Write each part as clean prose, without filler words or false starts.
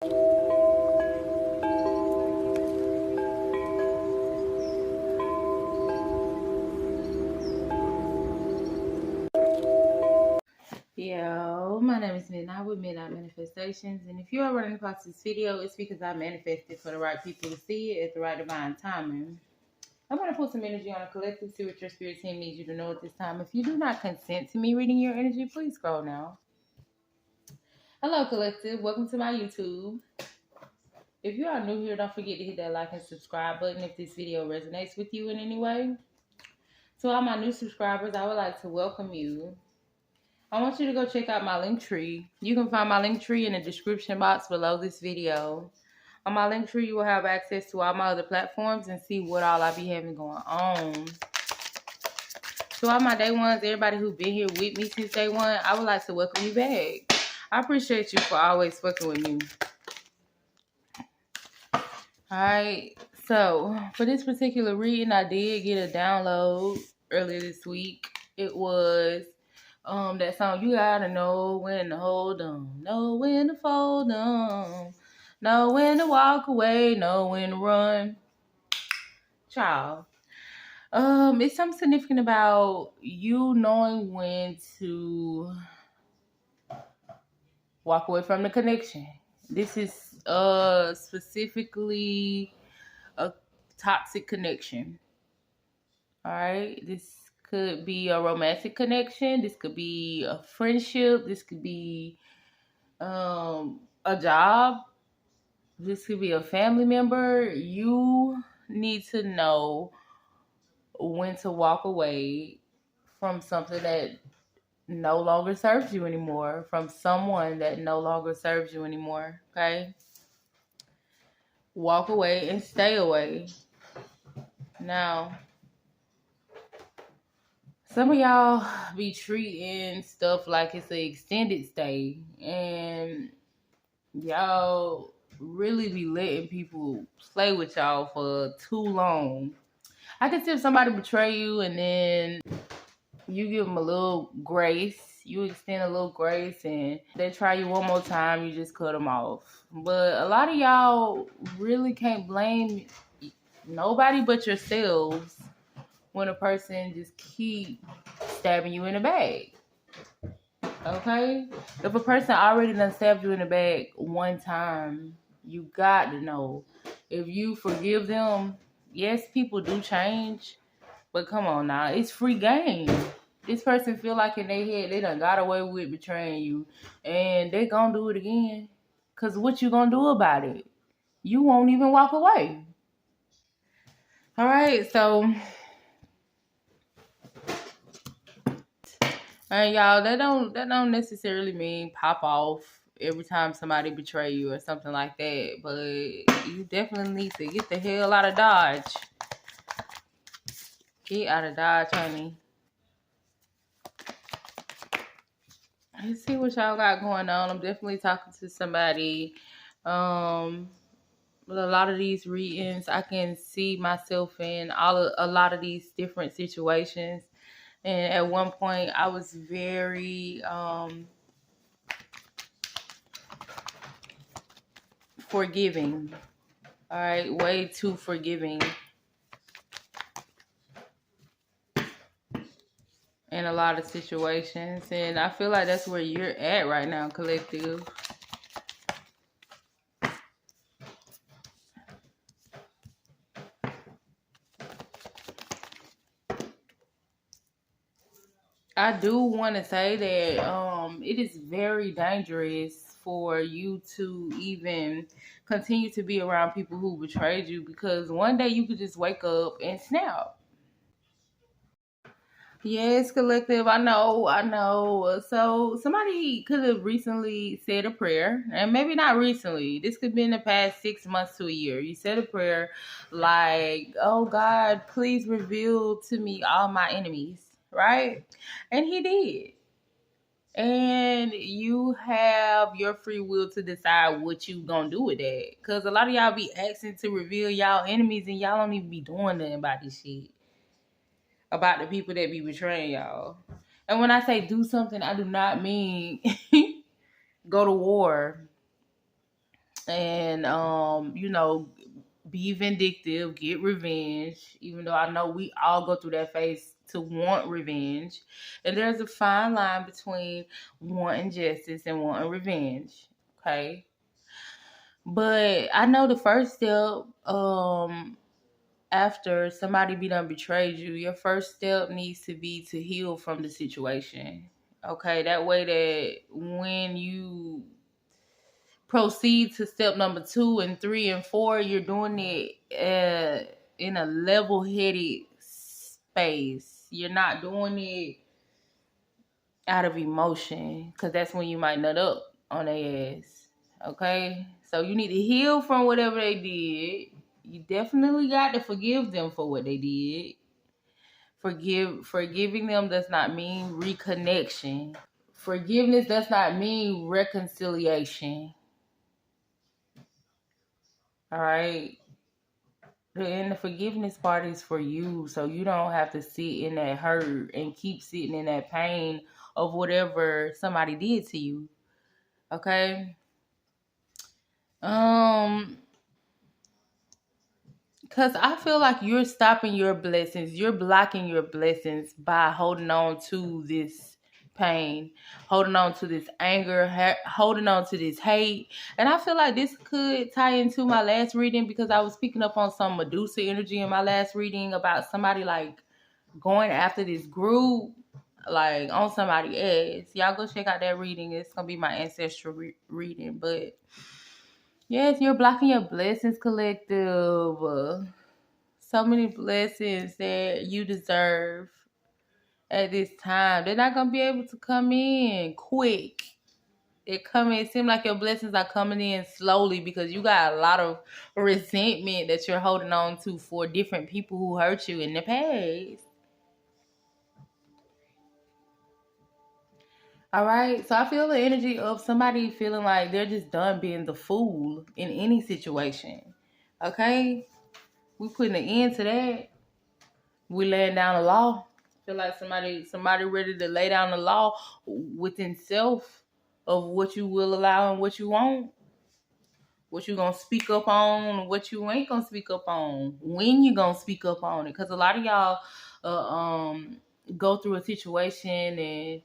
Yo, my name is Midnight with Midnight Manifestations, and if you are running across this video, it's because I manifested for the right people to see it at the right divine timing. I'm going to put some energy on a collective, see what your spirit team needs you to know at this time. If you do not consent to me reading your energy, please scroll now. Hello, collective. Welcome to my YouTube. If you are new here, don't forget to hit that like and subscribe button if this video resonates with you in any way. To all my new subscribers, I would like to welcome you. I want you to go check out my Linktree. You can find my Linktree in the description box below this video. On my Linktree, you will have access to all my other platforms and see what all I be having going on. To all my day ones, everybody who's been here with me since day one, I would like to welcome you back. I appreciate you for always fucking with me. Alright, so for this particular reading, I did get a download earlier this week. It was that song, you gotta know when to hold on, know when to fold on, know when to walk away, know when to run. Child. It's something significant about you knowing when to walk away from the connection. This is specifically a toxic connection. Alright, this could be a romantic connection. This could be a friendship. This could be a job. This could be a family member. You need to know when to walk away from something that no longer serves you anymore, from someone that no longer serves you anymore, okay? Walk away and stay away. Now, some of y'all be treating stuff like it's an extended stay, and y'all really be letting people play with y'all for too long. I can see if somebody betray you and then you give them a little grace. You extend a little grace and they try you one more time, you just cut them off. But a lot of y'all really can't blame nobody but yourselves when a person just keep stabbing you in the back. Okay? If a person already done stabbed you in the back one time, you got to know. If you forgive them, yes, people do change. But come on now, it's free game. This person feel like in their head they done got away with betraying you. And they gonna do it again. Because what you gonna do about it? You won't even walk away. Alright, so... And y'all, that don't necessarily mean pop off every time somebody betray you or something like that. But you definitely need to get the hell out of Dodge. Get out of Dodge, honey. Let's see what y'all got going on. I'm definitely talking to somebody. With a lot of these readings, I can see myself in a lot of these different situations. And at one point, I was very forgiving. All right, way too forgiving in a lot of situations. And I feel like that's where you're at right now, collective. I do want to say that it is very dangerous for you to even continue to be around people who betrayed you, because one day you could just wake up and snap. Yes, collective, I know. So somebody could have recently said a prayer, and maybe not recently. This could be in the past 6 months to a year. You said a prayer like, oh God, please reveal to me all my enemies, right? And he did. And you have your free will to decide what you gonna do with that. Because a lot of y'all be asking to reveal y'all enemies and y'all don't even be doing nothing about this shit. About the people that be betraying y'all. And when I say do something, I do not mean go to war. and be vindictive, get revenge, even though I know we all go through that phase to want revenge. And there's a fine line between wanting justice and wanting revenge. Okay. But I know the first step, after somebody be done betrayed you, your first step needs to be to heal from the situation. Okay, that way that when you proceed to step number 2 and 3 and 4, you're doing it in a level-headed space. You're not doing it out of emotion, because that's when you might nut up on their ass. Okay, so you need to heal from whatever they did. You definitely got to forgive them for what they did. Forgiving them does not mean reconnection. Forgiveness does not mean reconciliation. All right. And the forgiveness part is for you, so you don't have to sit in that hurt and keep sitting in that pain of whatever somebody did to you. Okay? Because I feel like you're stopping your blessings. You're blocking your blessings by holding on to this pain, holding on to this anger, holding on to this hate. And I feel like this could tie into my last reading, because I was picking up on some Medusa energy in my last reading about somebody like going after this group, like on somebody else. Y'all go check out that reading. It's going to be my ancestral reading. But yes, you're blocking your blessings, collective. So many blessings that you deserve at this time. They're not gonna be able to come in quick. It seems like your blessings are coming in slowly, because you got a lot of resentment that you're holding on to for different people who hurt you in the past. All right. So I feel the energy of somebody feeling like they're just done being the fool in any situation. Okay? We putting an end to that. We laying down the law. I feel like somebody ready to lay down the law within self of what you will allow and what you won't. What you gonna speak up on, what you ain't gonna speak up on, when you gonna speak up on it. Because a lot of y'all go through a situation, and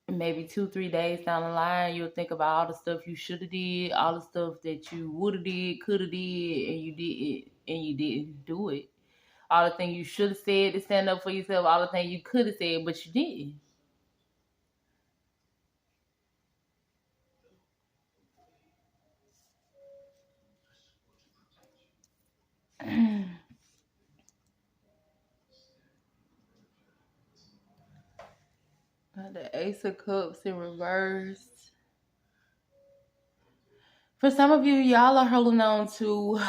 maybe 2-3 days down the line, you'll think about all the stuff you should have did, all the stuff that you would have did, could have did, and you didn't do it. All the things you should have said to stand up for yourself, all the things you could have said, but you didn't. Got the Ace of Cups in reverse. For some of you, y'all are holding on to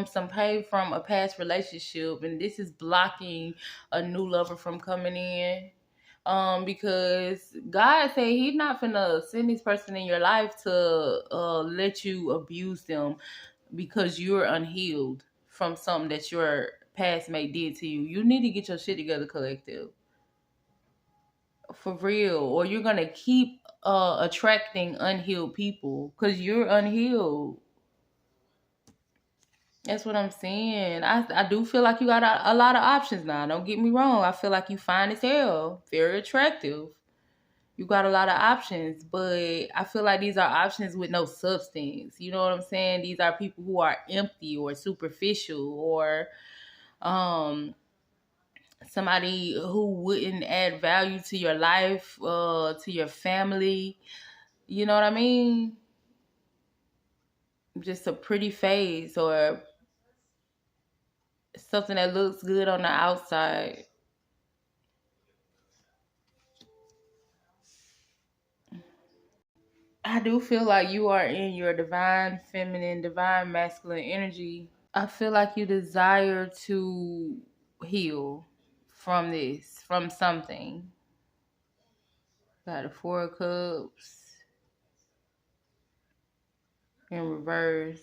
some pain from a past relationship, and this is blocking a new lover from coming in. Because God said He's not finna send this person in your life to let you abuse them because you're unhealed from something that your past mate did to you. You need to get your shit together, collective. For real, or you're gonna keep attracting unhealed people because you're unhealed. That's what I'm saying. I do feel like you got a lot of options now. Don't get me wrong. I feel like you fine as hell, very attractive. You got a lot of options, but I feel like these are options with no substance. You know what I'm saying? These are people who are empty or superficial, or um somebody who wouldn't add value to your life, to your family. You know what I mean? Just a pretty face, or something that looks good on the outside. I do feel like you are in your divine feminine, divine masculine energy. I feel like you desire to heal from this, from something. Got the Four of Cups in reverse.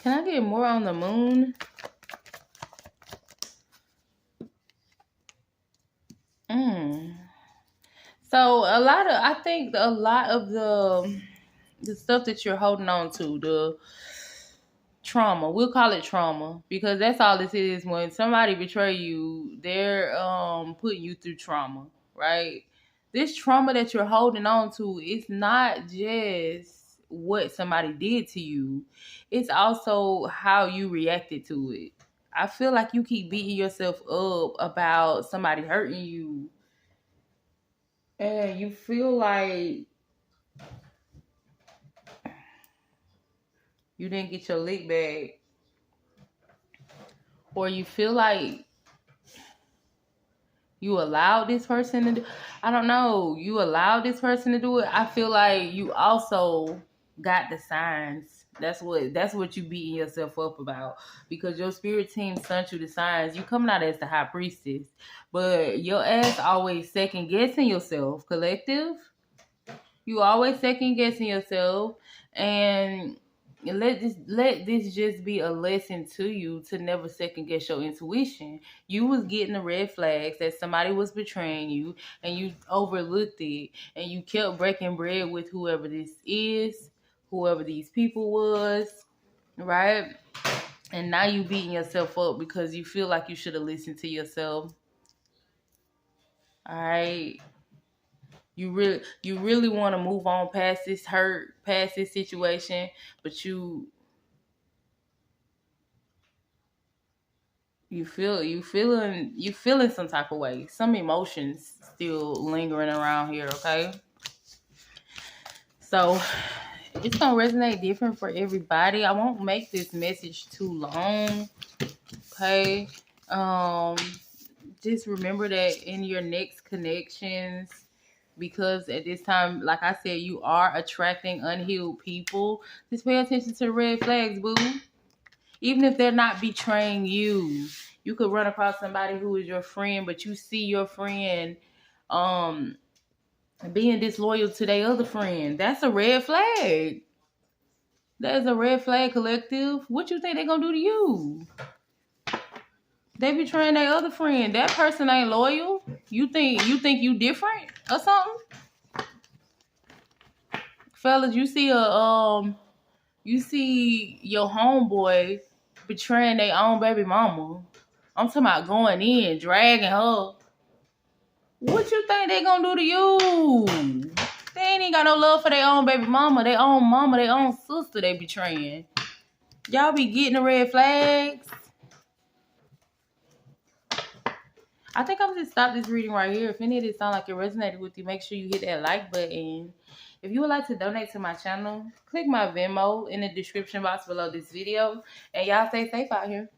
Can I get more on the moon? So I think a lot of the the stuff that you're holding on to, the trauma. We'll call it trauma because that's all this is. When somebody betray you, they're putting you through trauma, right? This trauma that you're holding on to is not just what somebody did to you. It's also how you reacted to it. I feel like you keep beating yourself up about somebody hurting you, and you feel like you didn't get your lick back, or you feel like you allowed this person to do, I don't know, you allowed this person to do it. I feel like you also got the signs. That's what you beating yourself up about, because your spirit team sent you the signs. You coming out as the high priestess, but your ass always second guessing yourself. Collective, you always second guessing yourself, and let this just be a lesson to you to never second guess your intuition. You was getting the red flags that somebody was betraying you, and you overlooked it, and you kept breaking bread with whoever this is, whoever these people was, right? And now you beating yourself up because you feel like you should have listened to yourself. All right. You really want to move on past this hurt, past this situation, but you feeling some type of way. Some emotions still lingering around here, okay? So it's gonna resonate different for everybody. I won't make this message too long. Okay. Just remember that in your next connections, because at this time, like I said, you are attracting unhealed people. Just pay attention to the red flags, boo. Even if they're not betraying you, you could run across somebody who is your friend, but you see your friend being disloyal to their other friend. That's a red flag. That is a red flag, collective. What you think they're gonna do to you? They betraying their other friend. That person ain't loyal. You think you different or something? Fellas, you see your homeboy betraying their own baby mama. I'm talking about going in, dragging her. What you think they gonna do to you? They ain't even got no love for their own baby mama, their own sister they betraying. Y'all be getting the red flags. I think I'm just stop this reading right here. If any of this sound like it resonated with you, make sure you hit that like button. If you would like to donate to my channel, click my Venmo in the description box below this video. And y'all stay safe out here.